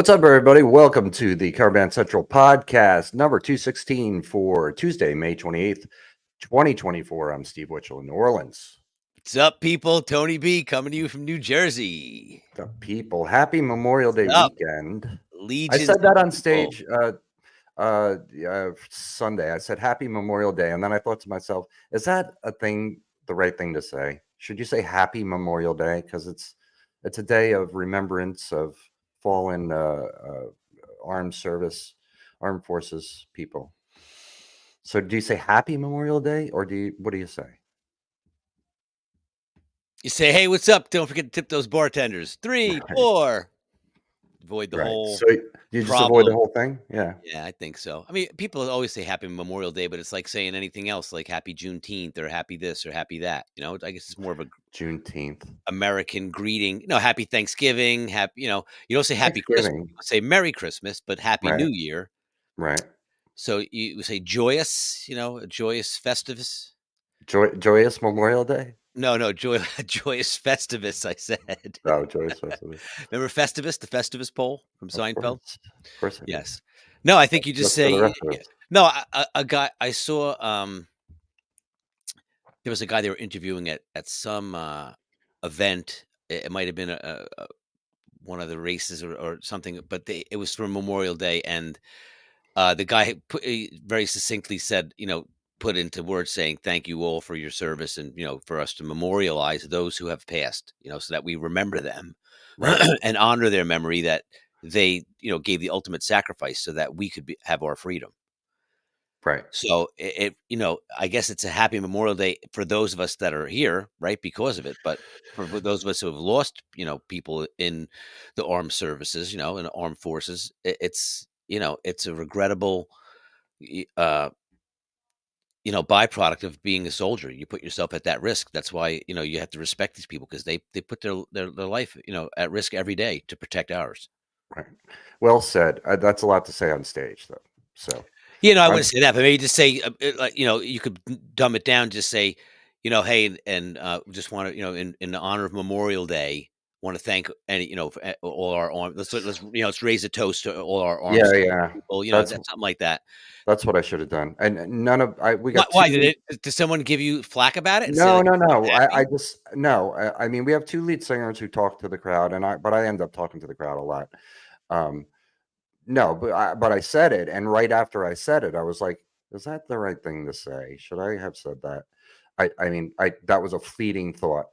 What's up, everybody? Welcome to the Caravan Central podcast, number 216 for Tuesday, May 28th, 2024. I'm Steve Witchell in New Orleans. What's up, people? Tony B coming to you from New Jersey. The people, happy Memorial Day What's up, weekend. I legions said of that on people? stage Sunday. I said happy Memorial Day. And then I thought to myself, is that the right thing to say? Should you say happy Memorial Day? Because it's a day of remembrance of fallen armed service, armed forces people. So do you say happy Memorial Day or what do you say? You say, hey, what's up? Don't forget to tip those bartenders. 3, Right. 4. Avoid the Right. whole So you just avoid the problem. whole thing? Yeah. Yeah, I think so. I mean, people always say happy Memorial Day, but it's like saying anything else, like happy Juneteenth or happy this or happy that. I guess it's more of a Juneteenth. American greeting. Happy Thanksgiving. You don't say happy Christmas. Thanksgiving. You say Merry Christmas, but Happy Right. New Year. Right. So you say joyous, a joyous Festivus. Joyous Memorial Day? No, joyous Festivus, I said. Oh, joyous Festivus. Remember Festivus, the Festivus pole from Of Seinfeld? course. Of course I do. Yes. No, I think you just That's for the say rest of us. no, a guy I saw, there was a guy they were interviewing at some, event. It might have been one of the races or something, but it was for Memorial Day, and the guy very succinctly said, put into words saying, "Thank you all for your service, and for us to memorialize those who have passed, so that we remember them Right. and honor their memory that they, gave the ultimate sacrifice so that we could have our freedom." Right. So I guess it's a happy Memorial Day for those of us that are here, right, because of it. But for those of us who have lost, people in the armed services, in the armed forces, it's a regrettable, y- uh, byproduct of being a soldier. You put yourself at that risk. That's why you have to respect these people because they put their life at risk every day to protect ours. Right. Well said. That's a lot to say on stage, though. So I I'm wouldn't say that, but maybe just say, like, you could dumb it down. Just say, hey, and just want to, in the honor of Memorial Day, want to thank any, all our armed. Let's raise a toast to all our armed yeah, yeah. people. That's That's something like that. that's what I should have done. And none of we got Why two. did it? Did someone give you flack about it and say No, like no, it's not no. I happy? just no. I mean, we have two lead singers who talk to the crowd, but I end up talking to the crowd a lot. Um, no, but I said it, and right after I said it, I was like, "Is that the right thing to say? Should I have said that?" I mean, I that was a fleeting thought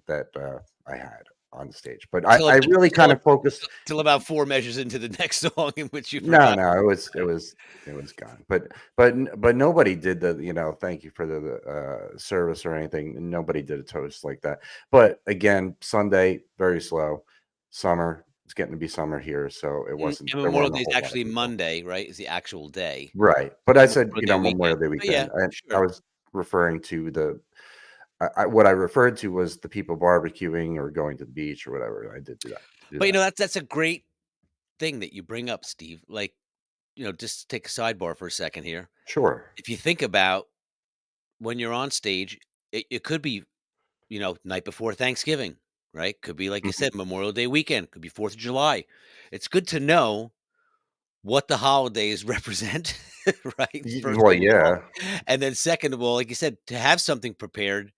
that I had on stage, but I really kind of focused. Till about 4 measures into the next song in which you No, forgot. no, it was gone. But nobody did thank you for the service or anything. Nobody did a toast like that. But again, Sunday very slow. Summer, it's getting to be summer here, so And there Memorial weren't a Day is whole lot of actually people. Monday, right? Is the actual day. Right. But I So said, Memorial Day weekend. Memorial Day But yeah, weekend. I sure. was referring to what I referred to was the people barbecuing or going to the beach or whatever. I did do that. Do But that. that's a great thing that you bring up, Steve. Like, just take a sidebar for a second here. Sure. If you think about when you're on stage, it could be, night before Thanksgiving, right? Could be, like you Mhm. said, Memorial Day weekend, could be 4th of July. It's good to know what the holidays represent, right? First Well, thing of all. yeah. And then second of all, like you said, to have something prepared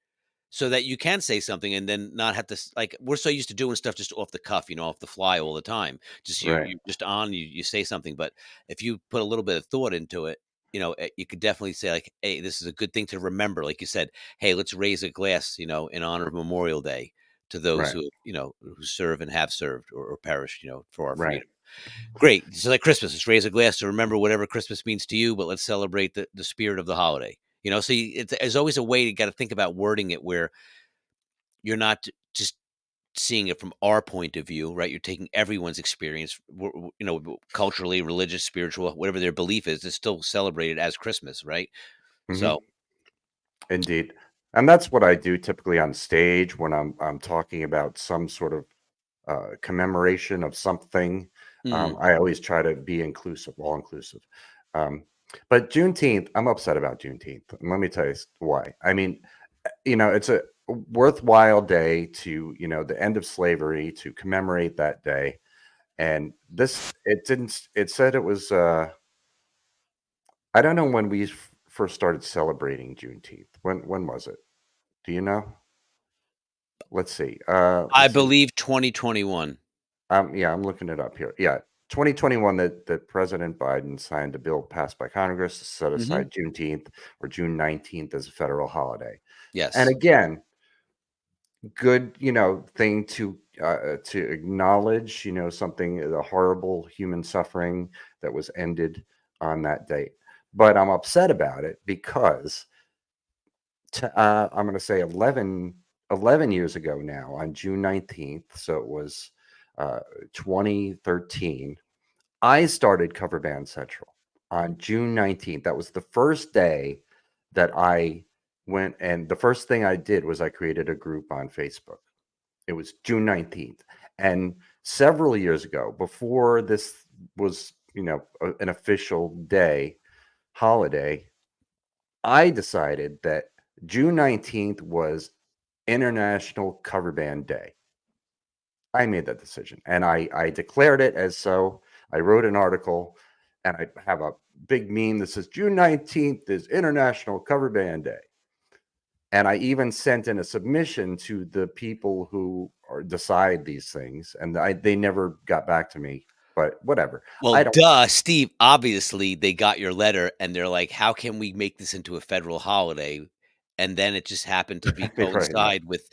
so that you can say something and then not have to like we're so used to doing stuff just off the cuff, off the fly all the time. Just Right. you just on you say something, but if you put a little bit of thought into it, you could definitely say like, hey, this is a good thing to remember. Like you said, hey, let's raise a glass, in honor of Memorial Day to those Right. who who serve and have served or perished, for our Right. freedom. Great. It's like Christmas. Let's raise a glass to remember whatever Christmas means to you, but let's celebrate the spirit of the holiday. So there's always a way you got to think about wording it where you're not just seeing it from our point of view, right? You're taking everyone's experience, culturally, religious, spiritual, whatever their belief is. It's still celebrated as Christmas, right? Mhm. So, Indeed. And that's what I do typically on stage when I'm talking about some sort of commemoration of something. mm, I always try to be inclusive, all inclusive. Um, but Juneteenth, I'm upset about Juneteenth. And let me tell you why. I mean, it's a worthwhile day to, the end of slavery, to commemorate that day. And this it didn't s it said it was, I don't know when we first started celebrating Juneteenth. When was it? Do you know? I Let's see. believe 2021. Yeah, I'm looking it up here. Yeah, 2021 that President Biden signed a bill passed by Congress to set Mhm. aside Juneteenth or June 19th as a federal holiday. And Yes. again, good, thing to acknowledge, something, the horrible human suffering that was ended on that date. But I'm upset about it because I'm going to say 11 years ago now on June 19th. So it was uh, 2013. I started Cover Band Central on June 19th. That was the first day that I went, and the first thing I did was I created a group on Facebook. It was June 19th. And several years ago, before this was, an official day holiday, I decided that June 19th was International Cover Band Day. I made that decision and I declared it as so. I wrote an article and I have a big meme that says June 19th is International Cover Band Day. And I even sent in a submission to the people who decide these things, and they never got back to me. But whatever, Well, I don't. duh, Steve, obviously, they got your letter, and they're like, "How can we make this into a federal holiday?" And then it just happened to be Right, right. coincide with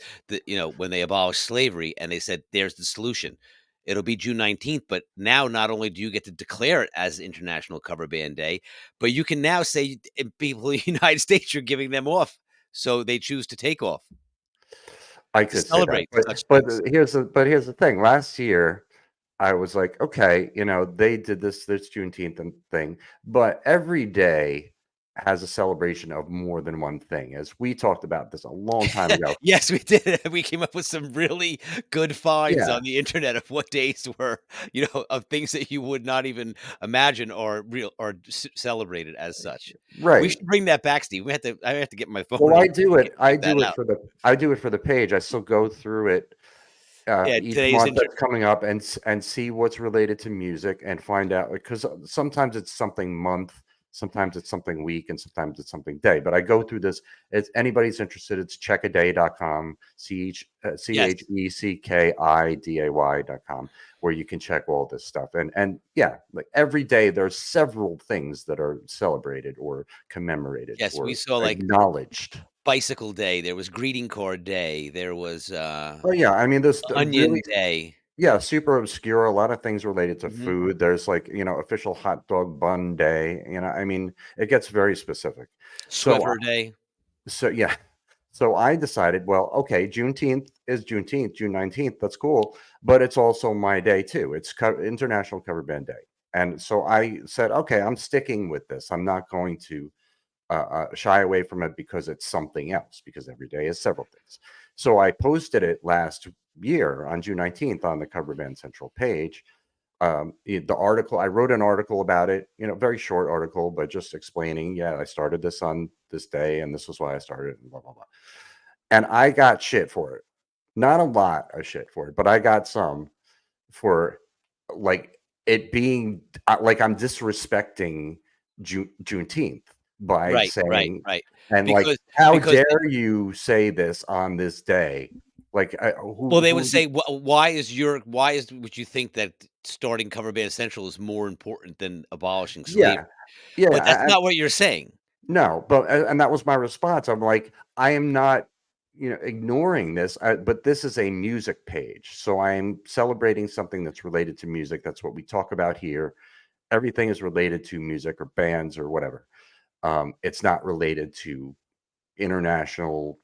when they abolished slavery, and they said, "There's the solution. It'll be June 19th, but now not only do you get to declare it as International Cover Band Day, but you can now say people in the United States, you're giving them off, so they choose to take off I to could say that, celebrate but such but things." here's the thing. Last year, I was like, okay, they did this Juneteenth thing, but every day has a celebration of more than one thing. As we talked about this a long time ago. Yes, we did. We came up with some really good finds Yeah, on the internet of what days were, of things that you would not even imagine or real or celebrated as such. We right. should bring that back, Steve. I have to get my phone Well, and I check that do it out. for the page. I still go through it Yeah, each today's month inter that's coming up and see what's related to music and find out because sometimes it's something month, sometimes it's something week, and sometimes it's something day. But I go through this. It's anybody's interested. It's checkaday.com, Yes. CHECKIDAY.com, where you can check all this stuff. And yeah, like every day there's several things that are celebrated or commemorated Yes, we or saw, like, acknowledged. bicycle day, there was greeting card day, there was, Oh yeah, I mean, there's onion really. day. Yeah, super obscure, a lot of things related to Mhm. food. There's like, official hot dog bun day, I mean, it gets very specific. So, Swiver day. yeah. So I decided, well, okay, Juneteenth is Juneteenth, June 19th, that's cool, but it's also my day too. It's International Cover Band Day. And so I said, okay, I'm sticking with this. I'm not going to shy away from it because it's something else, because every day is several things. So I posted it last year on June 19th on the Cover Band Central page. The article, I wrote an article about it, very short article, but just explaining, yeah, I started this on this day and this was why I started, and blah, blah, blah. And I got shit for it. Not a lot of shit for it, but I got some for like it being like I'm disrespecting Juneteenth by Right, right, saying, right. and like, Because how because dare you say this on this day? Like, well, they would who? say, why is would you think that starting Cover Band Central is more important than abolishing slavery? Yeah, yeah. But that's not what you're saying. No, but and that was my response. I'm like, I am not, ignoring this, but this is a music page, so I'm celebrating something that's related to music. That's what we talk about here. Everything is related to music or bands or whatever. It's not related to international,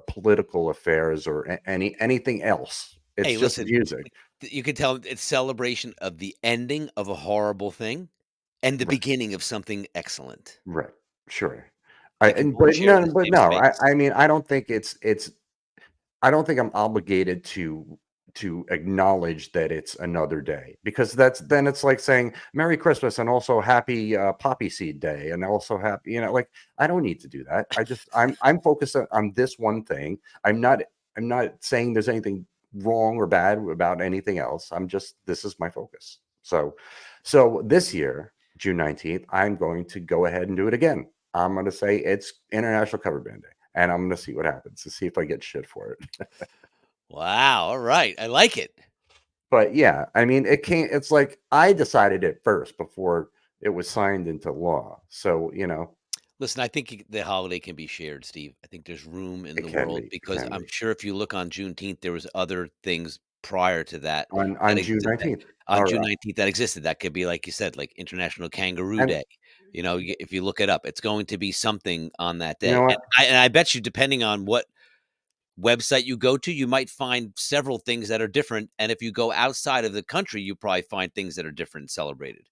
political affairs or anything else. It's Hey, just listen, music. you can tell it's celebration of the ending of a horrible thing and the Right. beginning of something excellent. Right. Sure. I can both share in the But same no, space. I mean, I don't think it's I don't think I'm obligated to acknowledge that it's another day, because then it's like saying Merry Christmas and also Happy Poppy Seed Day and also happy, like I don't need to do that. I'm focused on this one thing. I'm not saying there's anything wrong or bad about anything else. I'm just this is my focus. So this year, June 19th, I'm going to go ahead and do it again. I'm going to say it's International Cover Band Day, and I'm going to see what happens to see if I get shit for it. Wow, all right, I like it. But yeah, I mean, it can't. It's like I decided it first before it was signed into law. So Listen, I think the holiday can be shared, Steve. I think there's room in it the can world be. It because can I'm be sure if you look on Juneteenth, there was other things prior to that on June 19th. on All June right, 19th that existed. That could be, like you said, like International Kangaroo and Day. If you look it up, it's going to be something on that you know day. And what? I bet you, depending on what website you go to, you might find several things that are different. And if you go outside of the country, you probably find things that are different and celebrated.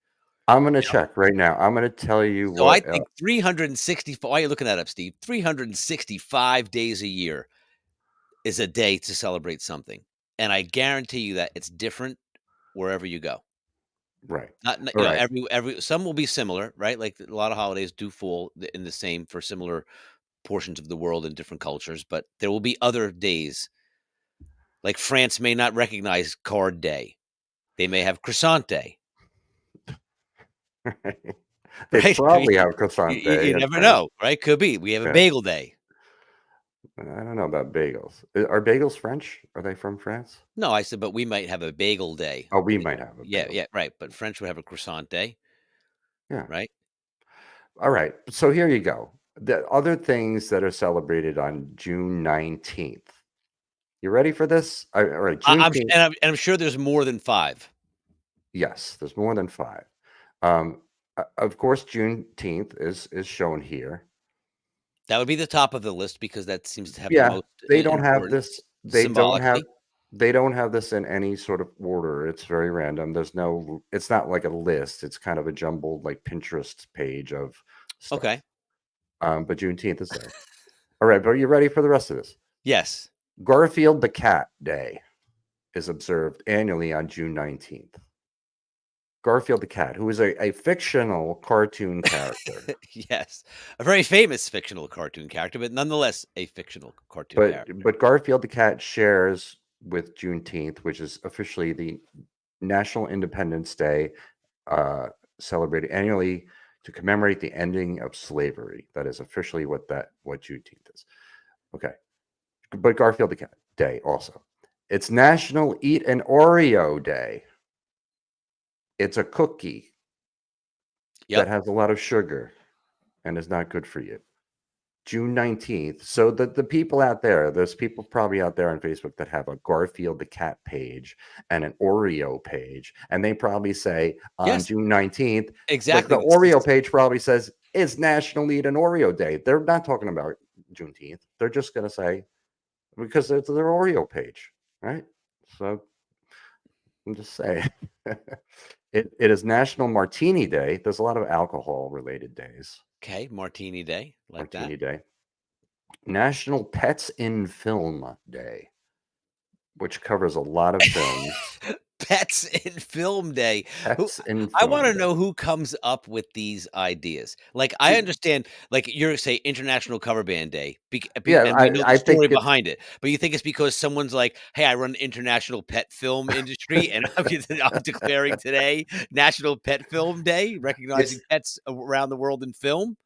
I'm gonna check right now. I'm gonna tell you So I what. think 365 why are you looking that up, Steve? 365 days a year is a day to celebrate something, and I guarantee you that it's different wherever you go. Right. Not All right. every some will be similar, right? Like, a lot of holidays do fall in the same for similar portions of the world and different cultures, but there will be other days. Like, France may not recognize Card Day. They may have Croissant Day, They right? I mean, probably have croissant day you in never France. know, right? Could be. We have a Yeah. bagel day. I don't know about bagels. Are bagels French? Are they from France? No, I said, but we might have a bagel day. Oh, we might have a Yeah, bagel. yeah, right, but French would have a croissant day, Yeah. right? All right. So here you go. The other things that are celebrated on June 19th. You ready for this? All right. I I'm Juneteenth. and I'm sure there's more than 5. Yes, there's more than five. Um, of course, Juneteenth is shown here. That would be the top of the list because that seems to have the Yeah, most they don't have importance this. symbolically. They don't have this in any sort of order. It's very random. There's no. It's not like a list. It's kind of a jumbled like Pinterest page of Okay. stuff. But Juneteenth is there. All right, but are you ready for the rest of this? Yes. Garfield the Cat Day is observed annually on June 19th. Garfield the cat, who is a fictional cartoon character, Yes. A very famous fictional cartoon character, but nonetheless a fictional cartoon character. but Garfield the cat shares with Juneteenth, which is officially the National Independence Day, uh, celebrated annually to commemorate the ending of slavery. That is officially what Juneteenth is. Okay, but Garfield the cat day also. It's National Eat an Oreo Day. It's a cookie that Yep. has a lot of sugar and is not good for you. June 19th. So the people out there, there's people probably out there on Facebook that have a Garfield the cat page and an Oreo page, and they probably say on Yes. June 19th, the Exactly. Oreo page probably says it's National Eat an Oreo Day. They're not talking about Juneteenth. They're just gonna say because it's their Oreo page, right? So I'm just saying. It is National Martini Day. There's a lot of alcohol related days. Okay. Martini Day. Like that. Martini Day. National Pets in Film Day, which covers a lot of films. Pets in Film Day. Who Pets in I Film wanna Day. know who comes up with these ideas. Like, I See, understand, like, you're say International Cover Band Day, yeah, and we know the I story think it's behind it, but you think it's because someone's like, "Hey, I run an international pet film industry, and I'm declaring today National Pet Film Day, it's recognizing pets around the world in film?"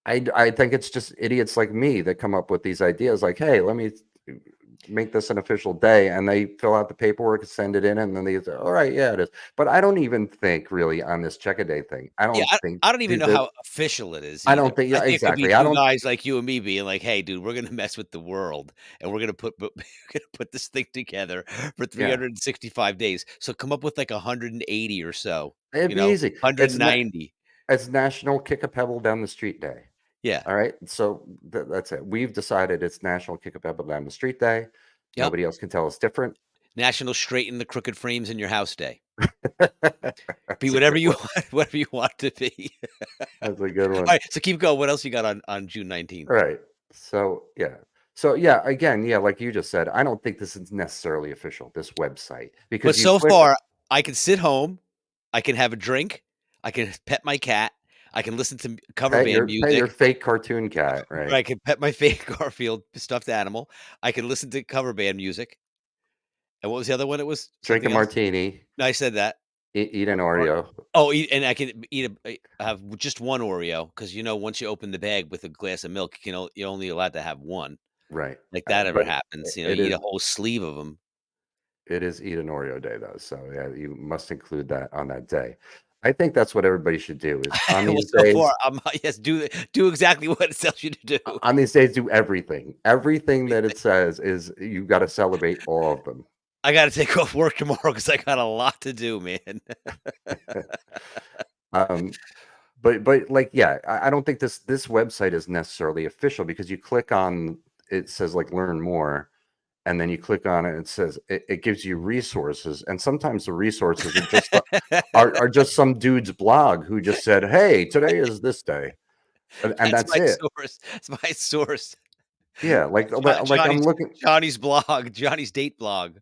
I think it's just idiots like me that come up with these ideas. Like, hey, let me make this an official day, and they fill out the paperwork, send it in, and then they say, all right, yeah, it is. But I don't even think really on this check a day thing. I Yeah, don't think I don't even know that. how official it is I either. don't think. I Yeah, think it could be exactly. I 2 don't. guys like you and me being like, "Hey, dude, we're gonna mess with the world, and we're gonna we're gonna put this thing together for Yeah, 365 days." So come up with like 180 or so, it'd be easy. 190. It's National Kick a Pebble Down the Street Day. Yeah. All right. So that's it. We've decided it's National Kick a Pebble Down the Street Day. Yep. Nobody else can tell us different. National Straighten the Crooked Frames in Your House Day. Be That's a whatever good you one. want, whatever you want to be. That's a good one. Alright, so keep going. What else you got on June 19th? All right. So yeah. So yeah, again, yeah, like you just said, I don't think this is necessarily official, this website, But because you so click far, I can sit home, I can have a drink, I can pet my cat, I can listen to cover band pet your music. fake cartoon cat, right? I can pet my fake Garfield stuffed animal. I can listen to cover band music, And what was the other one? It was drink a something else? martini, No, I said that. eat an Or Oreo. oh, eat and I can eat have just 1 Oreo because once you open the bag with a glass of milk, you're only allowed to have 1. Right. Like, that ever But happens, it you eat is a whole sleeve of them. it is eat an Oreo day though, so yeah, you must include that on that day. I think that's what everybody should do is on Well, these so far, days yes, do exactly what it tells you to do. on these days, do everything. Everything that it says is you gotta celebrate all of them. I gotta take off work tomorrow because I got a lot to do, man. Um, but like, yeah, I don't think this website is necessarily official because you click on it says like learn more, and then you click on it, and it says it gives you resources, and sometimes the resources are just are just some dude's blog who just said, "Hey, today is this day," and That's that's my it. source. That's my source. Yeah, like Johnny's Johnny's blog, Johnny's date blog.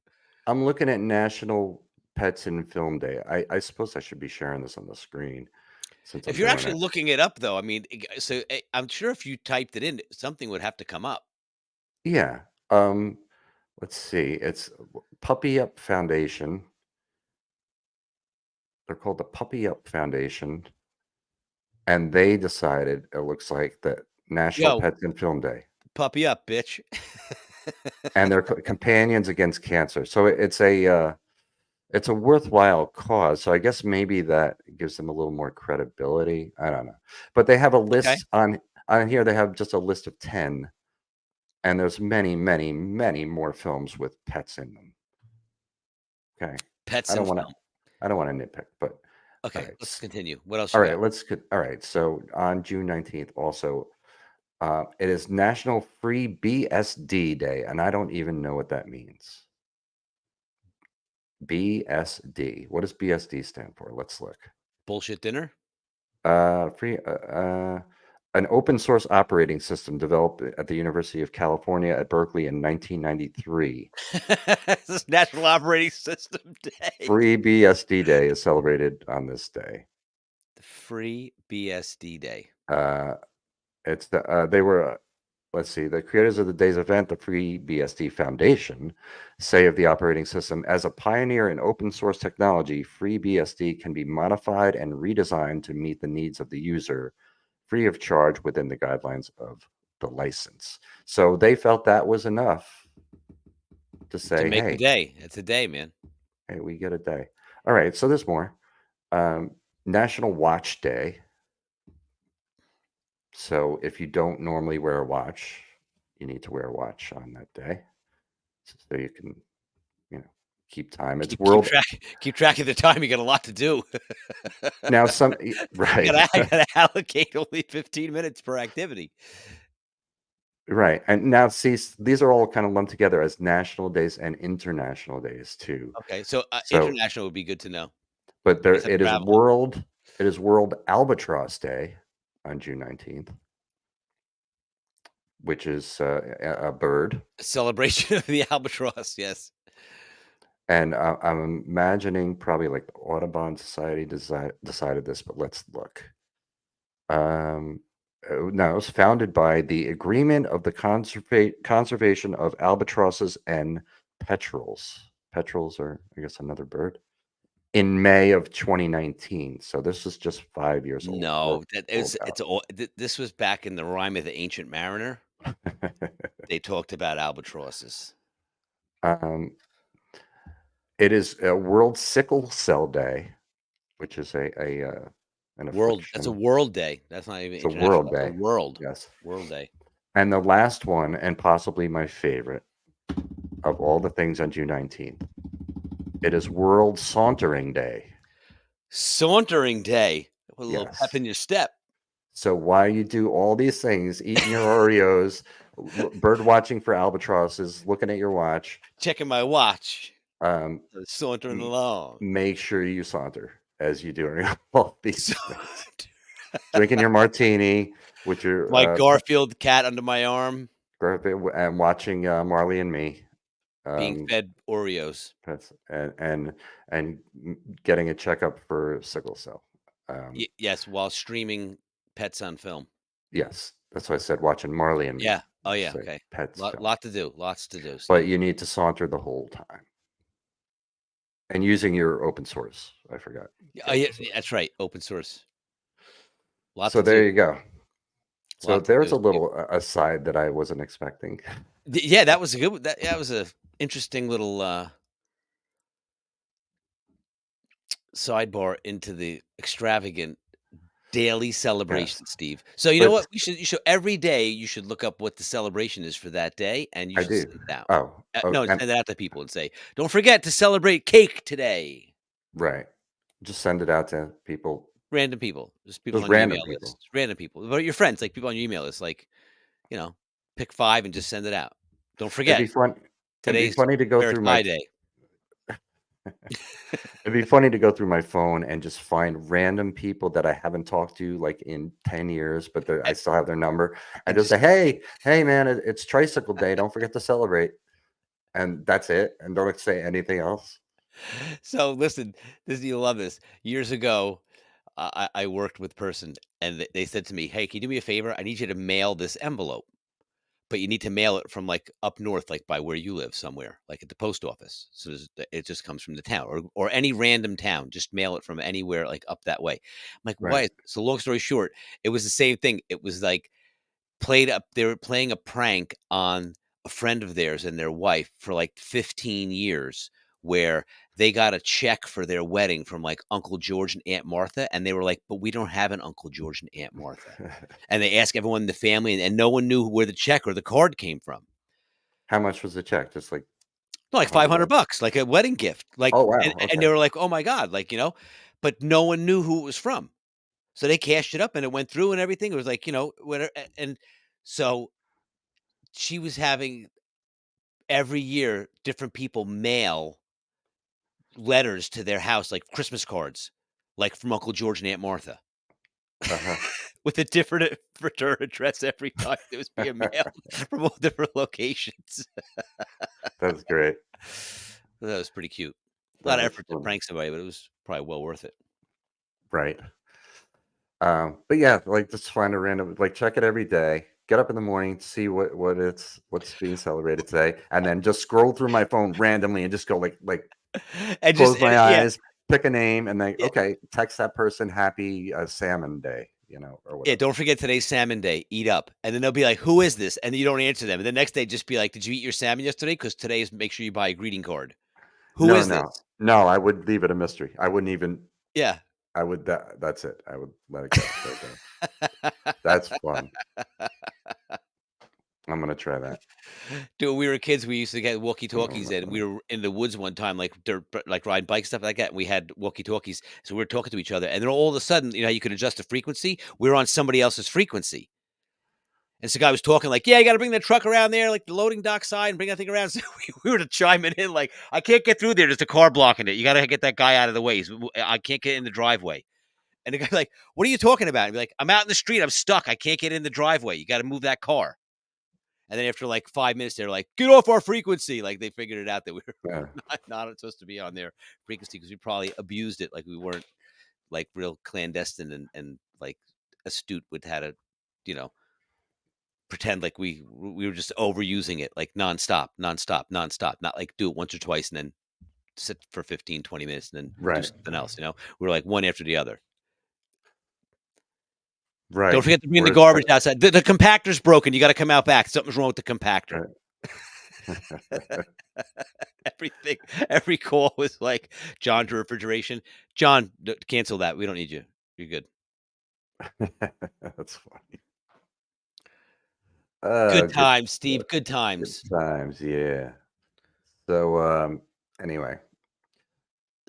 I'm looking at National Pets in Film Day. I suppose I should be sharing this on the screen since If I'm you're doing actually it. looking it up, though, I mean, I'm sure if you typed it in, something would have to come up. Yeah. Um, let's see. It's Puppy Up Foundation. They're called the Puppy Up Foundation, and they decided it looks like that National Yo, Pets in Film Day, puppy up, bitch. and they're companions against cancer. So it's a worthwhile cause. So I guess maybe that gives them a little more credibility. I don't know, but they have a Okay. list on here. They have just a list of 10. And there's many, many, many more films with pets in them. Okay. I Pets don't and wanna film. I don't wanna nitpick, but all Okay, right. let's continue. What else All you right, got? let's get all right. So on June 19th also, it is National Free BSD Day, and I don't even know what that means. BSD. What does BSD stand for? Let's look. Bullshit dinner? Free an open source operating system developed at the University of California at Berkeley in 1993. This is National Operating System Day. Free BSD Day is celebrated on this day. The free BSD day. Uh, they were let's see, the creators of the day's event, the Free BSD Foundation, say of the operating system, as a pioneer in open source technology, Free BSD can be modified and redesigned to meet the needs of the user, free of charge within the guidelines of the license. So they felt that was enough to To say, make the hey, day. It's a day, man. hey, we get a day. All right, so there's more. Um, National Watch Day. So if you don't normally wear a watch, you need to wear a watch on that day so you can, you know, keep time. It's Keep world track keep track of the time, you got a lot to do. now some right. I gotta allocate only 15 minutes per activity. Right. And now see these are all kind of lumped together as national days and international days too. Okay, so, So, international would be good to know but in there case I'm traveling. it is World Albatross Day on June 19th, which is a bird. A celebration of the albatross, yes. And I'm imagining probably like the Audubon Society decided this, but let's look. Um, no, it was founded by the Agreement of the Conservation of Albatrosses and Petrels. Petrels are, I guess, another bird. In May of 2019. So this is just 5 years old or No, that is old it's all this was back in the Rime of the Ancient Mariner. now. They talked about albatrosses. um, it is a World Sickle Cell Day, which is an That's a affliction. world day. That's not even It's a international, world that's a day. world. Yes. World day. And the last one, and possibly my favorite of all the things on June 19th, it is World Sauntering Day. Sauntering day. With a little pep Yes. in your step. So while you do all these things, eating your Oreos, bird watching for albatrosses, looking at your watch, Checking my watch. um, Sauntering m- along. make sure you saunter as you doing all these things. Saunt Drinking your martini with your My Garfield cat under my arm and watching Marley and Me. being Um, fed Oreos. that's and getting a checkup for sickle cell. Yes, while streaming Pets on film. Yes, that's why I said watching Marley and Me. Yeah. Oh, yeah, Say okay. pets film, Lot to do, lots to do, but Steve. you need to saunter the whole time. And using your open source. I forgot. Oh, The yeah, open source. that's right. Open source. Lot So to there do. you go. So Lot to there's do, a Steve. little aside that I wasn't expecting. Yeah, that was a good. That was a interesting little sidebar into the extravagant daily Yes. celebration, Steve. So you know But what? You should every day you should look up what the celebration is for that day, and you I should do. send it out. Oh, No, and send it out to people and say, "Don't forget to celebrate cake today." right. Just send it out to people, Random people, just people just on your email random people. list, random people, but your friends, like people on your email list, like you know, pick 5 and just send it out. Don't It'd forget be fun. It'd be today's funny to go spare through my tie day. It'd be funny to go through my phone and just find random people that I haven't talked to like in 10 years, but I And, still have their number and and just say, just hey, man, it's tricycle day. Don't forget to celebrate. And that's it. And don't say anything else. so listen, this you'll love this. Years ago, I worked with a person, and they said to me, "Hey, can you do me a favor? I need you to mail this envelope, but you need to mail it from like up north, like by where you live, somewhere, like at the post office. So it just comes from the town, or any random town. Just mail it from anywhere, like up that way." I'm like, Right. "Why?" So long story short, it was the same thing. It was like played up they were playing a prank on a friend of theirs and their wife for like 15 years, where they got a check for their wedding from like Uncle George and Aunt Martha, and they were like, "But we don't have an Uncle George and Aunt Martha." And they asked everyone in the family, and no one knew where the check or the card came from. How much was the check? Just like Like 500 $100. bucks, like a wedding gift. Like, Oh, and, wow. and Okay. they were like, "Oh my God," like, but no one knew who it was from. So they cashed it up and it went through and everything. It was like, whatever. And so she was having every year different people mail letters to their house, like Christmas cards, like from Uncle George and Aunt Martha, Uh-huh. with a different return address every time it was being mailed from all different locations. That's great. That was pretty cute. A lot That of is effort to funny. prank somebody, but it was probably well worth it. Right. But yeah, like just find a random, like check it every day. Get up in the morning, see what's being celebrated today, and then just scroll through my phone randomly and just go like And just close my yeah, eyes, pick a name, and then yeah, okay, text that person happy salmon day, or yeah. whatever. Don't forget today's salmon day. Eat up, and then they'll be like, "Who is this?" And you don't answer them. And the next day, just be like, "Did you eat your salmon yesterday? Because today is make sure you buy a greeting card. Who No, is no, this?" no. I would leave it a mystery. I wouldn't even. Yeah. I would. That's it. I would let it go right there. That's fun. I'm gonna try that. Dude, when we were kids, we used to get Put it on walkie-talkies my in. We phone. were in the woods one time, like like riding bikes, stuff like that. And we had walkie-talkies, so we were talking to each other, and then all of a sudden, you could adjust the frequency. We were on somebody else's frequency, and so the guy was talking like, "Yeah, you got to bring the truck around there, like the loading dock side, and bring that thing around." So we were chiming in like, "I can't get through there. There's a car blocking it. You got to get that guy out of the way. I can't get in the driveway." And the guy's like, "What are you talking about?" And be like, "I'm out in the street. I'm stuck. I can't get in the driveway. You got to move that car." And then after like 5 minutes, they're like, "Get off our frequency!" Like they figured it out that we were Yeah. not supposed to be on their frequency because we probably abused it. Like we weren't like real clandestine and like astute with how to, you know, pretend like we were just overusing it like nonstop, nonstop, nonstop. Not like do it once or twice and then sit for 15, 20 minutes and then do Right. something else. We were like one after the other. Don't Right. forget to bring the Whereas, garbage outside. The compactor's broken. You got to come out back. Something's wrong with the compactor. right. Everything, every call was like, "John to refrigeration. John, cancel that. We don't need you. You're good." That's funny. Good Good times, stuff. Steve. Good Good times. times. Yeah. So, anyway,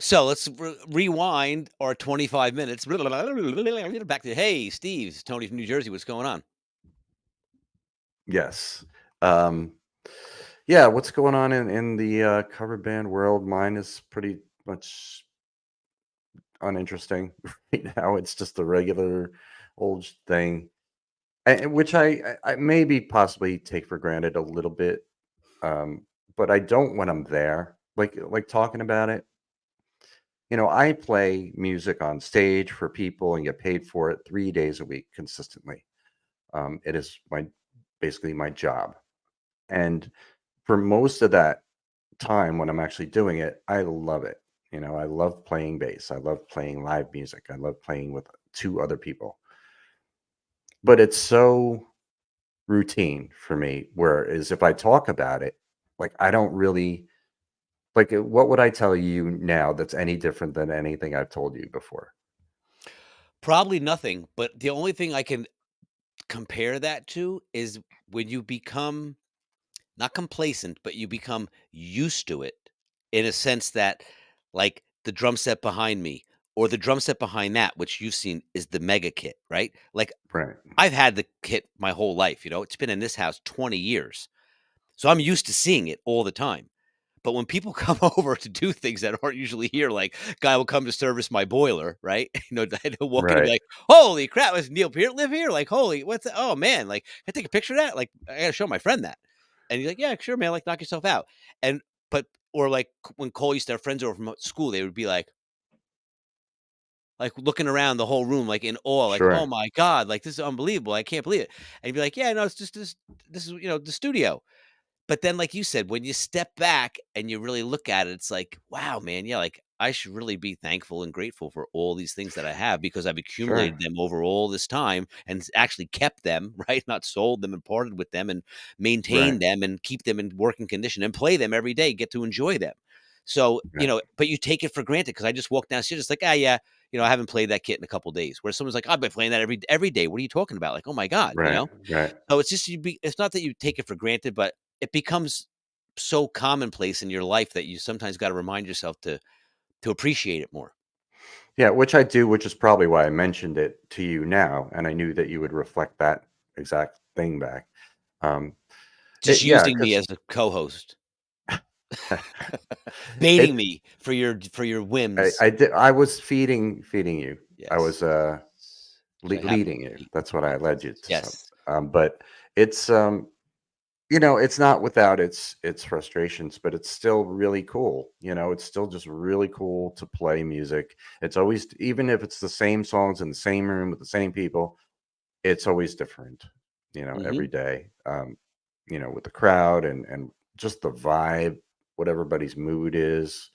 So let's rewind our 25 minutes back to, hey, Steve, it's Tony from New Jersey. What's going on? yes. Um, yeah. What's going on in the cover band world? Mine is pretty much uninteresting right now. It's just a regular old thing, which I maybe possibly take for granted a little bit. But I don't when I'm there, like talking about it. I play music on stage for people and get paid for it 3 days a week consistently. It is basically my job, and for most of that time when I'm actually doing it, I love it. I love playing bass. I love playing live music. I love playing with two other people. But it's so routine for me. Whereas if I talk about it, like I don't really like what would I tell you now that's any different than anything I've told you before? Probably nothing, but the only thing I can compare that to is when you become not complacent, but you become used to it in a sense that, like, the drum set behind me or the drum set behind that, which you've seen is the mega kit, right? Like, Right. I've had the kit my whole life, it's been in this house 20 years. So I'm used to seeing it all the time. But when people come over to do things that aren't usually here, like guy will come to service my boiler, right? And he'll walk in and be Right. like, "Holy crap, does Neil Peart live here? Like, holy, what's that? Oh man, like, can I take a picture of that? Like, I gotta show my friend that." And he's like, "Yeah, sure, man. Like, knock yourself out." And but or like when Cole used to have friends over from school, they would be like looking around the whole room, like in awe, like, "Oh Sure. my god, like this is unbelievable. I can't believe it." And he'd be like, "Yeah, no, it's just this is the studio." But then, like you said, when you step back and you really look at it, it's like, wow, man, yeah, like I should really be thankful and grateful for all these things that I have because I've Sure. accumulated them over all this time and actually kept them, right? Not sold them and parted with them and Right. maintained them and keep them in working condition and play them every day, get to enjoy them. So, Right. but you take it for granted because I just walk downstairs, it's like, ah, yeah, I haven't played that kit in a couple days. Where someone's like, I've been playing that every day. What are you talking about? Like, oh my God. Right. Right. So it's just it's not that you take it for granted, but it becomes so commonplace in your life that you sometimes gotta remind yourself to appreciate it more. Yeah, which I do, which is probably why I mentioned it to you now, and I knew that you would reflect that exact thing back. Um, Just yeah, using me because as a co-host, baiting it me for your I whims. I did I was feeding you. I was, Yes. Which I happen leading to you. be. That's what I led you Yes. to some. Yes. But it's, it's not without its frustrations, but it's still really cool. It's still just really cool to play music. It's always even if it's the same songs in the same room with the same people, it's always different, every Mhm. day. With the crowd and just the vibe, what everybody's mood is,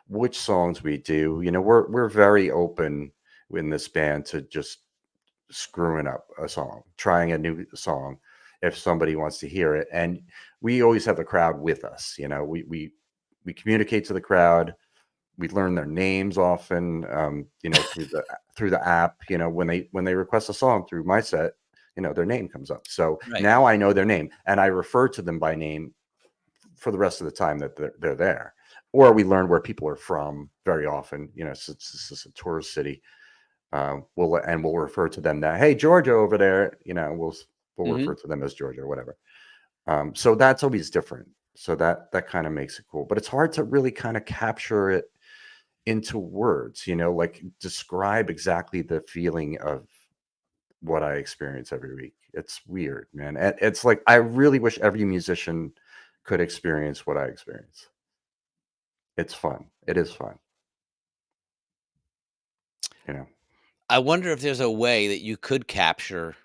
which songs we do. We're very open in this band to just screwing up a song, trying a new song if somebody wants to hear it. And we always have the crowd with us. We communicate to the crowd. We learn their names often, through the app. When they request a song through my set, their name comes up. So Right. now I know their name and I refer to them by name for the rest of the time that they're there. Or we learn where people are from very often. Since this is a tourist city, we'll refer to them that, hey, Georgia over there. We'll refer Mhm. to them as Georgia or whatever. So that's always different. So that kind of makes it cool, but it's hard to really kind of capture it into words. Like describe exactly the feeling of what I experience every week. It's weird, man. And it's like I really wish every musician could experience what I experience. It's fun. It is fun. You know. I wonder if there's a way that you could capture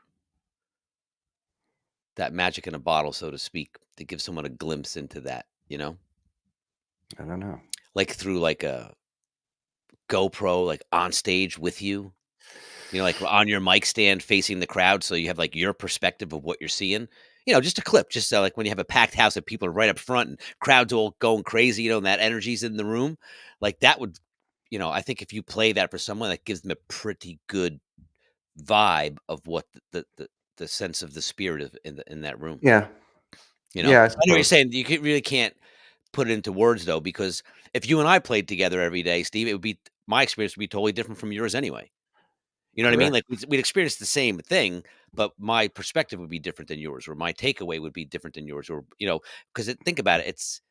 that magic in a bottle, so to speak, to give someone a glimpse into that, I don't know. Like through like a GoPro, like on stage with you. Like on your mic stand facing the crowd, so you have like your perspective of what you're seeing. Just a clip, just like when you have a packed house and people are right up front and crowds all going crazy, and that energy's in the room. Like that would, I think if you play that for someone, that gives them a pretty good vibe of what the sense of the spirit of in that room. Yeah. You know, Yeah, I I know what you're suppose. saying. Really can't put it into words though, because if you and I played together every day, Steve, it would be my experience would be totally different from yours anyway. You know what I mean? Correct. Like, we'd experience the same thing, but my perspective would be different than yours, or my takeaway would be different than yours, or, because think about it, it's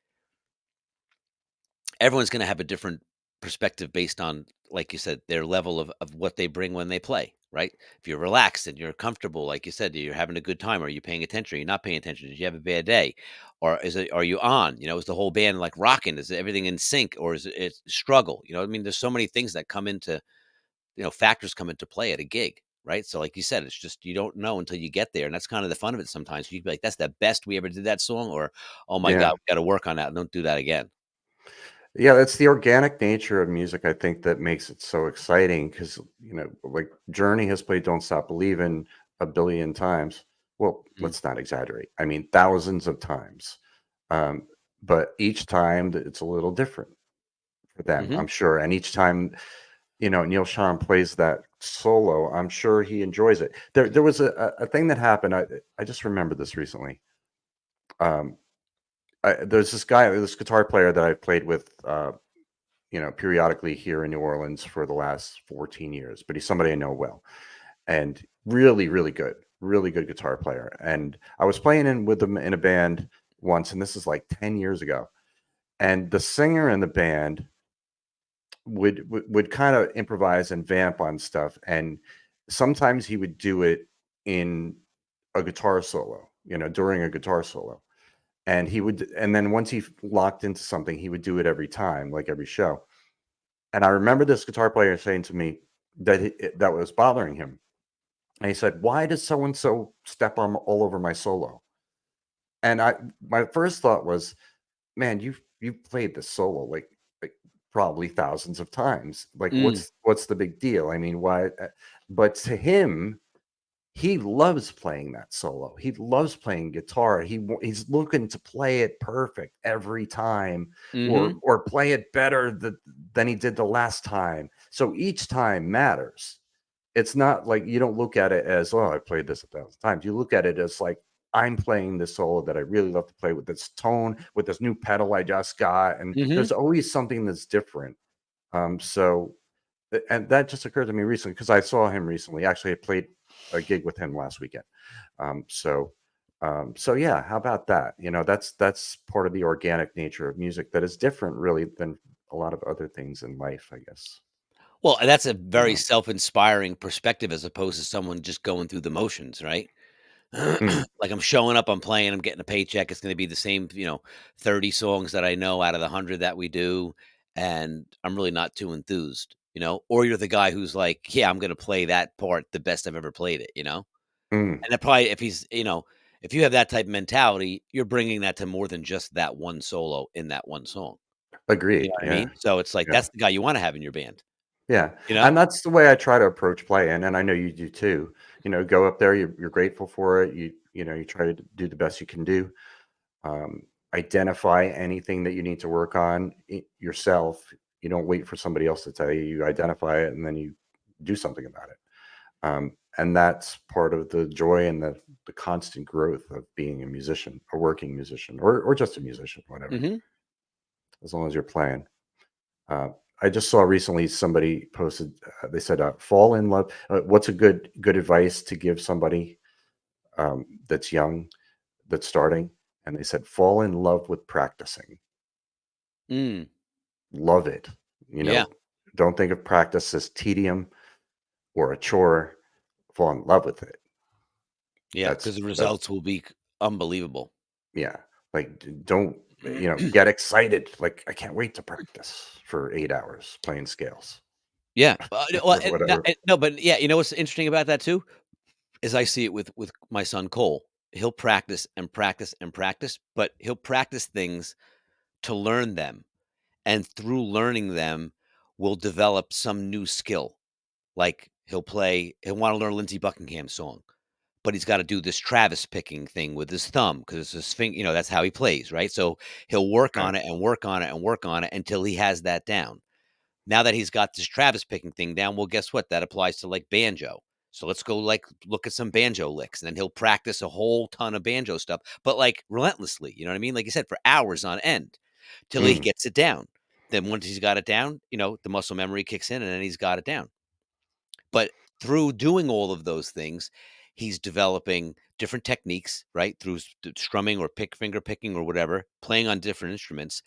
everyone's gonna have a different perspective based on, like you said, their level of what they bring when they play, right? If you're relaxed and you're comfortable, like you said, you're having a good time, are you paying attention? Are you not paying attention? Did you have a bad day? Or are you on? Is the whole band like rocking? Is everything in sync, or is it struggle? I mean, there's so many things that come into factors come into play at a gig, right? So, like you said, it's just you don't know until you get there, and that's kind of the fun of it. Sometimes you'd be like, "That's the best we ever did that song," or "Oh my god, Yeah. we got to work on that. Don't do that again." Yeah, that's the organic nature of music, I think, that makes it so exciting because, like Journey has played Don't Stop Believin' a billion times. Well, Mm. let's not exaggerate. I mean, thousands of times. Um, but each time it's a little different for them, Mhm. I'm sure. And each time, Neil Sean plays that solo, I'm sure he enjoys it. There was a thing that happened. I just remembered this recently. Um, there's this guitar player that I've played with periodically here in New Orleans for the last 14 years, but he's somebody I know well and really, really good guitar player. And I was playing in with him in a band once, and this is like 10 years ago. And the singer in the band would kind of improvise and vamp on stuff. And sometimes he would do it in a guitar solo, during a guitar solo. And then once he locked into something, he would do it every time, like every show. And I remember this guitar player saying to me that was bothering him. And he said, "Why does so and so step on all over my solo?" And my first thought was, "Man, you've played this solo like probably thousands of times. Like, Mm. what's the big deal? I mean, why?" But to him, he loves playing that solo. He loves playing guitar. He's looking to play it perfect every time, Mhm. or play it better than he did the last time. So each time matters. It's not like you don't look at it as, "Oh, I played this 1,000 times." You look at it as like, "I'm playing this solo that I really love to play with this tone, with this new pedal I just got," and Mhm. there's always something that's different. So and that just occurred to me recently because I saw him recently. Actually, I played a gig with him last weekend. Um, so, so yeah, how about that? That's part of the organic nature of music that is different, really, than a lot of other things in life, I guess. Well, and that's a very You self-inspiring perspective as opposed to someone just going through the motions, right? Mm, Like, I'm showing up, I'm playing, I'm getting a paycheck, it's gonna be the same, 30 songs that I know out of the 100 that we do, and I'm really not too enthused, you know? Or you're the guy who's like, "Yeah, I'm gonna play that part the best I've ever played it," you know? mm, And that probably if you have that type of mentality, you're bringing that to more than just that one solo in that one song. You know agreed. what I Yeah, mean? So it's like, yeah, that's the guy you wanna have in your band, yeah. you know? And that's the way I try to approach playing, and I know you do too. Go up there, you're grateful for it. You try to do the best you can do. um, Identify anything that you need to work on yourself. You don't wait for somebody else to tell you. You identify it and then you do something about it. And that's part of the joy and the constant growth of being a musician, a working musician, or just a musician, whatever, Mhm. as long as you're playing. Uh, I just saw recently somebody posted. They said, "Fall in love." What's a good advice to give somebody that's young, that's starting? And they said, "Fall in love with practicing." Mm. Love it. You Yeah. know, don't think of practice as tedium or a chore. Fall in love with it. Yeah. Because the That's results will be unbelievable. yeah. Like don't get excited. Like I can't wait to practice for 8 hours playing scales Yeah, well, or whatever. no, but yeah, you know what's interesting about that too? Is I see it with my son Cole. He'll practice and practice and practice, but he'll practice things to learn them, and through learning them, will develop some new skill. Like he'll wanna learn Lindsey Buckingham's song, but he's gotta do this Travis picking thing with his thumb because it's his that's how he plays, right? So he'll work Right. on it and work on it and work on it until he has that down. Now that he's got this Travis picking thing down, well, guess what? That applies to like banjo. So let's go like look at some banjo licks, and then he'll practice a whole ton of banjo stuff, but like relentlessly. You know what I mean? Like you said, for hours on end till he Mm, gets it down. Then once he's got it down, the muscle memory kicks in, and then he's got it down. But through doing all of those things, he's developing different techniques, right? Through strumming or finger picking or whatever, playing on different instruments.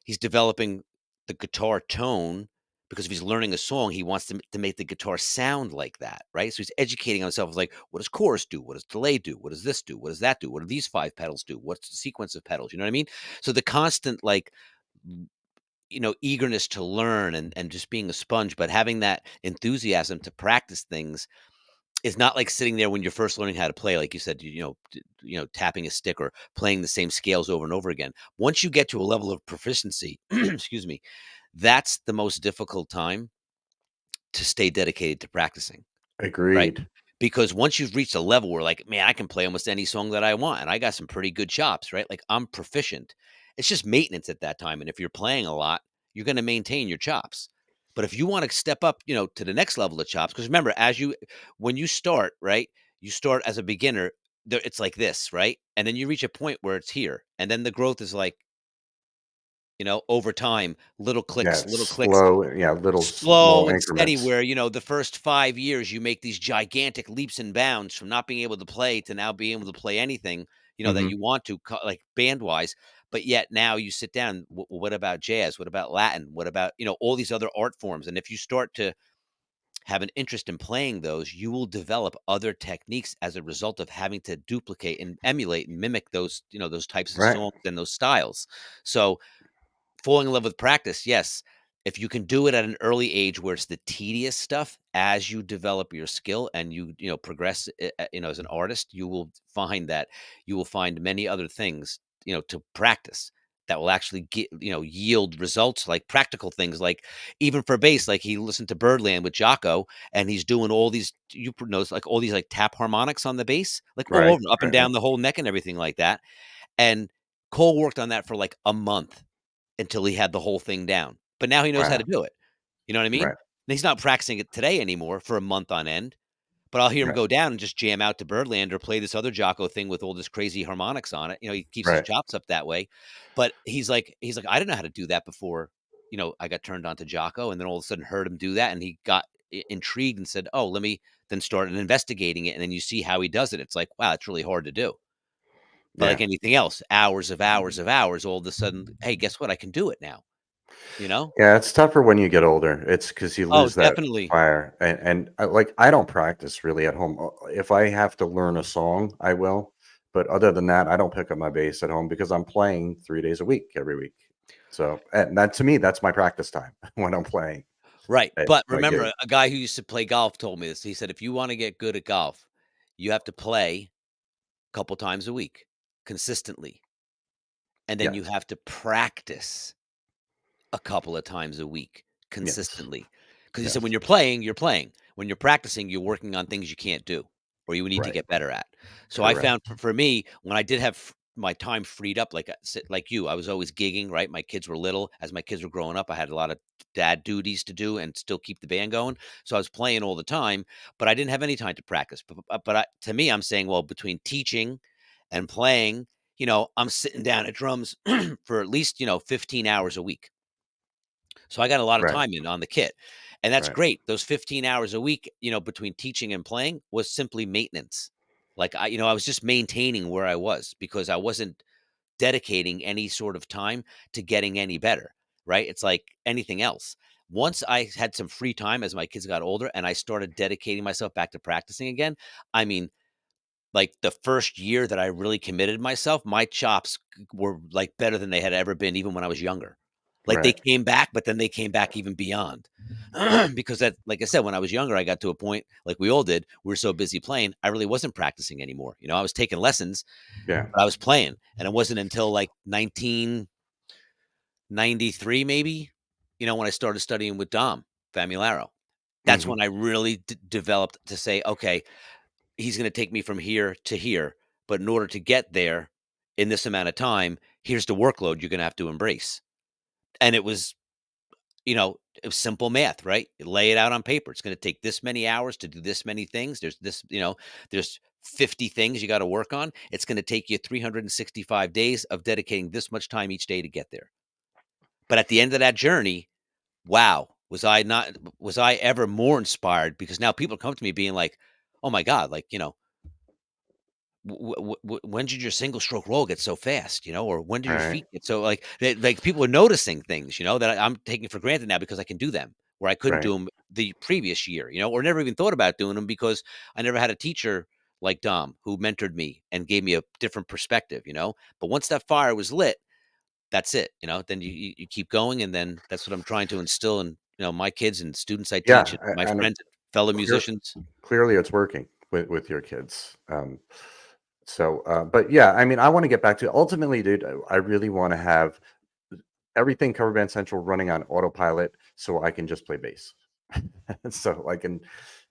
He's developing the guitar tone because if he's learning a song, he wants to make the guitar sound like that, right? So he's educating himself like, what does chorus do? What does delay do? What does this do? What does that do? What do these five pedals do? What's the sequence of pedals? You know what I mean? So the constant like eagerness to learn and just being a sponge, but having that enthusiasm to practice things It's not like sitting there when you're first learning how to play, like you said, tapping a stick or playing the same scales over and over again. Once you get to a level of proficiency, excuse me, that's the most difficult time to stay dedicated to practicing, right? Agreed. Because once you've reached a level where, like, man, I can play almost any song that I want, and I got some pretty good chops, right? Like, I'm proficient. It's just maintenance at that time. And if you're playing a lot, you're going to maintain your chops. But if you want to step up, to the next level of chops, because remember, when you start, right, you start as a beginner, it's like this, right? And then you reach a point where it's here. And then the growth is like, over time, Yeah, little clicks, slow. Yeah, little slow small and steady, increments. where the first 5 years you make these gigantic leaps and bounds from not being able to play to now being able to play anything that Hmm. you want to, like band wise. But yet now you sit down, what about jazz, what about Latin, what about all these other art forms? And if you start to have an interest in playing those, you will develop other techniques as a result of having to duplicate and emulate and mimic those types of Right. songs and those styles. So falling in love with practice, yes. If you can do it at an early age where it's the tedious stuff, as you develop your skill and progress, as an artist, you will find many other things, to practice that will actually yield results, like practical things, like even for bass, like he listened to Birdland with Jocko, and he's doing all these, notice, like all these like tap harmonics on the bass, like all Right. over, up and Right. Right. down the whole neck and everything like that. And Cole worked on that for like a month until he had the whole thing down. But now he knows how to Wow. do it. You know what I mean? Right. And he's not practicing it today anymore for a month on end, but I'll hear him Right. go down and just jam out to Birdland or play this other Jocko thing with all this crazy harmonics on it. He keeps his Right. chops up that way. But he's like, I didn't know how to do that before. I got turned on to Jocko, and then all of a sudden heard him do that, and he got intrigued and said, "Oh, let me then start investigating it." And then you see how he does it. It's like, wow, it's really hard to do. But like Yeah. anything else, hours of hours of hours, all of a sudden, hey, guess what? I can do it now. You know? Yeah, it's tougher when you get older. It's because you Oh, lose that definitely. fire, and like, I don't practice really at home. If I have to learn a song, I will, but other than that, I don't pick up my bass at home because I'm playing 3 days a week, every week. So, and that to me, that's my practice time when I'm playing Right. at But my remember, gig. a guy who used to play golf told me this. He said, if you want to get good at golf, you have to play a couple times a week consistently. And then you Yes. have to practice a couple of times a week Yes. consistently. Because he said, when Yes. you're playing, you're playing. When you're practicing, you're working on things you can't do or you need to Right. get better at. So I found, Correct. for me, when I did have my time freed up, like you, I was always gigging, right? My kids were little. As my kids were growing up, I had a lot of dad duties to do and still keep the band going. So I was playing all the time, but I didn't have any time to practice. To me, I'm saying, well, between teaching and playing, I'm sitting down at drums for at least, 15 hours a week. So I got a lot of Right. time in on the kit. And that's Right. great. Those 15 hours a week, between teaching and playing was simply maintenance. Like I was just maintaining where I was because I wasn't dedicating any sort of time to getting any better, right? It's like anything else. Once I had some free time as my kids got older and I started dedicating myself back to practicing again, I mean, like the first year that I really committed myself, my chops were like better than they had ever been, even when I was younger. Like they Right. came back, but then they came back even beyond. Because that, like I said, when I was younger, I got to a point, like we all did, we were so busy playing, I really wasn't practicing anymore. I was taking lessons, Yeah. but I was playing. And it wasn't until like 1993, maybe, when I started studying with Dom Famularo. That's Hmm. when I really developed to say, okay, he's going to take me from here to here. But in order to get there in this amount of time, here's the workload you're going to have to embrace. And it was simple math, right? You lay it out on paper. It's going to take this many hours to do this many things. There's 50 things you got to work on. It's going to take you 365 days of dedicating this much time each day to get there. But at the end of that journey, wow, was I ever more inspired, because now people come to me being like, "Oh my god, like, when did your single stroke roll get so fast, or when did your Right. feet get so, like people are noticing things, that I'm taking for granted now because I can do them where I couldn't Right. do them the previous year, or never even thought about doing them because I never had a teacher like Dom who mentored me and gave me a different perspective. But once that fire was lit, that's it, then you keep going, and then that's what I'm trying to instill in, my kids and students I teach Yeah. and my And friends. fellow Clear musicians? clearly it's working with your kids. But yeah, I mean, I want to get back to ultimately, dude. I really want to have everything Cover Band Central running on autopilot, so I can just play bass. So I can,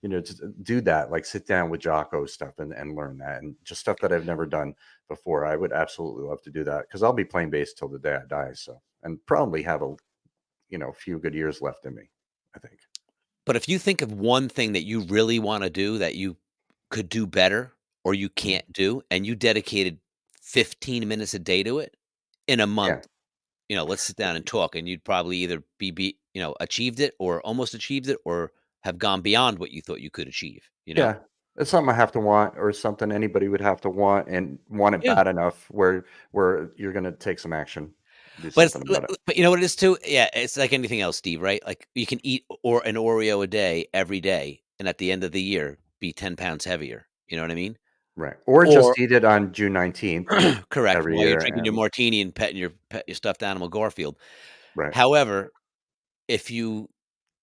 just do that. Like sit down with Jocko stuff and learn that, and just stuff that I've never done before. I would absolutely love to do that because I'll be playing bass till the day I die. So and probably have a few good years left in me. I think. But if you think of one thing that you really wanna do that you could do better or you Mhm. can't do, and you dedicated 15 minutes a day to it, in a Yeah. month, let's sit down and talk, and you'd probably either achieved it or almost achieved it or have gone beyond what you thought you could achieve, you know? Yeah, it's something I have to want or something anybody would have to want and want it Yeah. bad enough where you're gonna take some action, do But it's something about it. but you know what it is too? Yeah, it's like anything else, Steve, right? Like, you can eat or an Oreo a day every day, and at the end of the year, be 10 pounds heavier, you know what I mean? Right. Or Or just eat it on June 19th correct, every while you're year drinking your and martini and petting your stuffed animal Garfield. right. However, if you,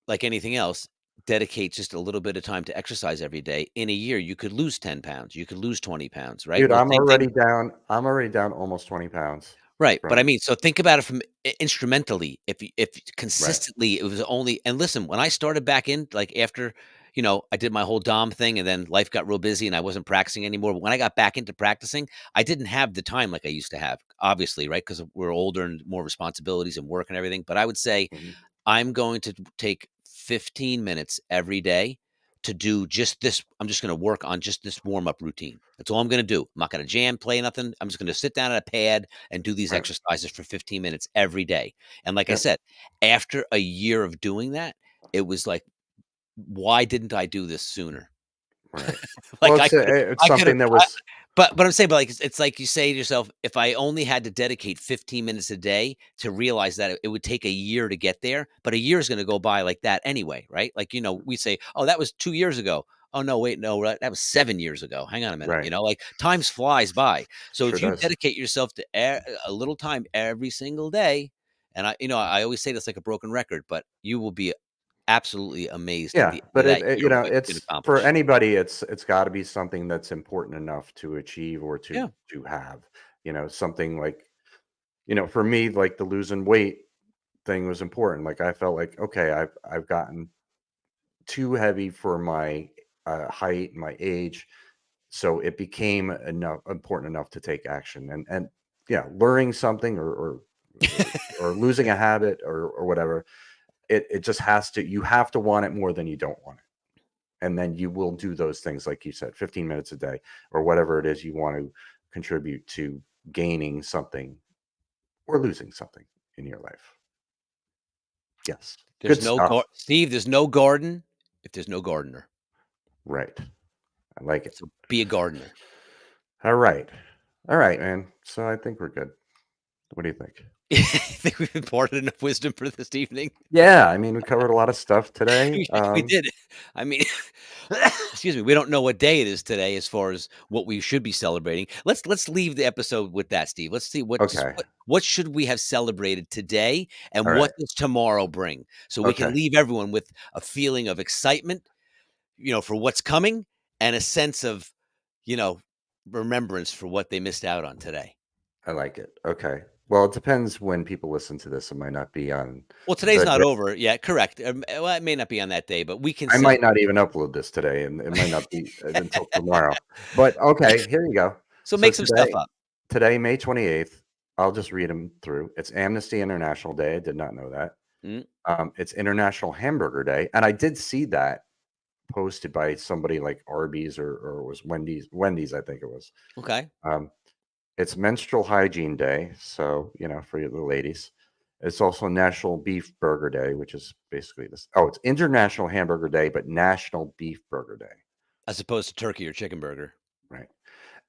like anything else, dedicate just a little bit of time to exercise every day, in a year, you could lose 10 pounds, you could lose 20 pounds, right? Dude, Well, same thing. I'm already down almost 20 pounds Right, but I from mean, so think about it from instrumentally. If right. consistently it was only, and listen, when I started back in, like after, I did my whole Dom thing, and then life got real busy, and I wasn't practicing anymore. But when I got back into practicing, I didn't have the time like I used to have, obviously, right? Because we're older and more responsibilities and work and everything. But I would say Mhm. I'm going to take 15 minutes every day to do just this. I'm just going to work on just this warm up routine. That's all I'm going to do. I'm not going to jam, play nothing. I'm just going to sit down at a pad and do these Right. exercises for 15 minutes every day. And like I Yeah. said, after a year of doing that, it was like, why didn't I do this sooner? Right. Well, Like it's I could have, something that was but I'm saying, but, like, it's like you say to yourself, "If I only had to dedicate 15 minutes a day to realize that it would take a year to get there," but a year is gonna go by like that anyway, right? Like, we say, "Oh, that was 2 years ago." "Oh, no, wait, no, that was 7 years ago. Hang on a minute," right. like, times flies by. So Sure if you does. dedicate yourself to a little time every single day, and I always say this like a broken record, but you will be absolutely amazed at Yeah, the end but of that year what you can it's for accomplish. anybody, it's got to be something that's important enough to achieve or Yeah. to have. Something like for me, like the losing weight thing was important. Like I felt like okay, I've gotten too heavy for my height and my age, so it became enough important enough to take action and yeah, learning something or, or losing a habit or whatever. It just has to you have to want it more than you don't want it and then you will do those things like you said 15 minutes a day or whatever it is you want to contribute to gaining something or losing something in your life. Yes, good stuff. Steve, there's no garden if there's no gardener. Right, I like it. So be a gardener. All right, all right, man, so I think we're good. What do you think? I think we've imparted enough wisdom for this evening. Yeah, I mean we covered a lot of stuff today. We did. I mean, excuse me, we don't know what day it is today as far as what we should be celebrating. Let's leave the episode with that, Steve. Let's see Okay, what should we have celebrated today all and right, what does tomorrow bring? So we can okay, leave everyone with a feeling of excitement, for what's coming and a sense of, you know, remembrance for what they missed out on today. I like it. Okay, well it depends when people listen to this. It might not be on Well, today's the not over yet, correct. Well, it may not be on that day, but we can I might celebrate. not even upload this today, and it might not be until tomorrow. But okay, here you go. So So make some stuff up. today, May 28th, I'll just read them through. It's Amnesty International Day. I did not know that. Mm, It's International Hamburger Day, and I did see that posted by somebody like Arby's or it was Wendy's. Wendy's, I think it was. okay. Um, it's Menstrual Hygiene Day, so for the ladies. It's also National Beef Burger Day, which is basically this. Oh, it's International Hamburger Day, but National Beef Burger Day, As opposed to turkey or chicken burger. right?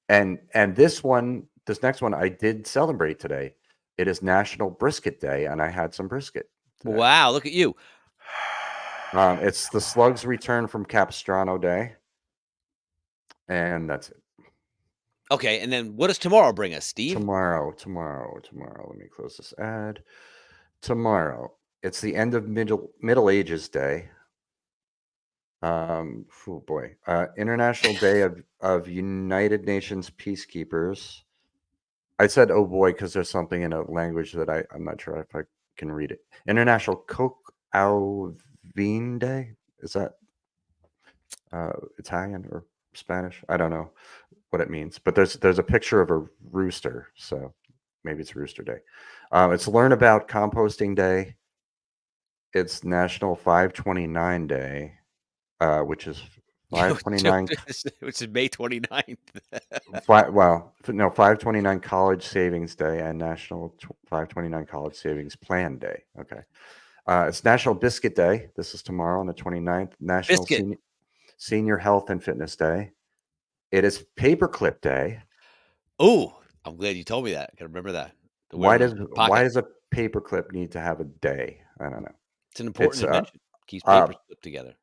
And this next one, I did celebrate today. It is National Brisket Day, and I had some brisket today. Wow, look at you. It's the Slugs Return from Capistrano Day, and that's it. Okay, and then what does tomorrow bring us, Steve? Tomorrow. Let me close this ad. Tomorrow, it's the end of Middle Ages Day. Oh boy. International Day of United Nations Peacekeepers. I said oh boy because there's something in a language that I'm not sure if I can read it. International Coke Au Vin Day. Is that Italian or Spanish? I don't know what it means, but there's a picture of a rooster, so maybe it's Rooster Day. It's Learn About Composting Day. It's National 529 Day, which is 529. Which is May 29th. No, 529 College Savings Day and National 529 College Savings Plan Day. Okay. It's National Biscuit Day. This is tomorrow on the 29th. National Biscuit. Senior Health and Fitness Day. It is Paperclip Day. Oh, I'm glad you told me that. I gotta remember that. To wear Why them in does your why pocket. does a paperclip need to have a day? I don't know. It's an It's important invention. Keeps uh papers clipped together.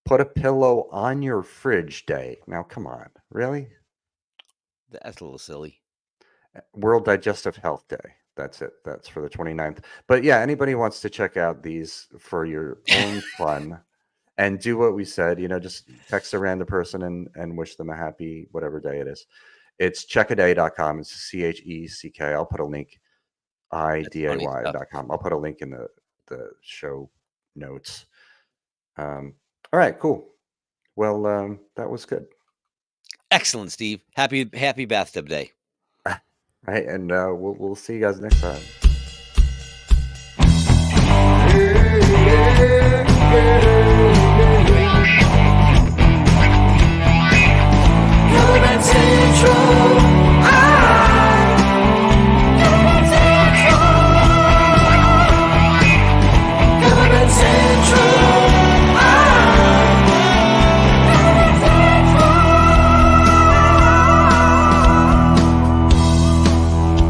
put a pillow on your fridge day. Now come on. Really? That's a little silly. World Digestive Health Day. That's it. That's for the 29th. But yeah, anybody wants to check out these for your own fun and do what we said, just text a random person and wish them a happy whatever day it is. It's checkaday.com. It's CHECK. I'll put a link, That's funny stuff. IDAY.com. I'll put a link in the show notes. All right, cool. Well, that was good. Excellent, Steve. Happy bathtub day. Right, and we'll see you guys next time.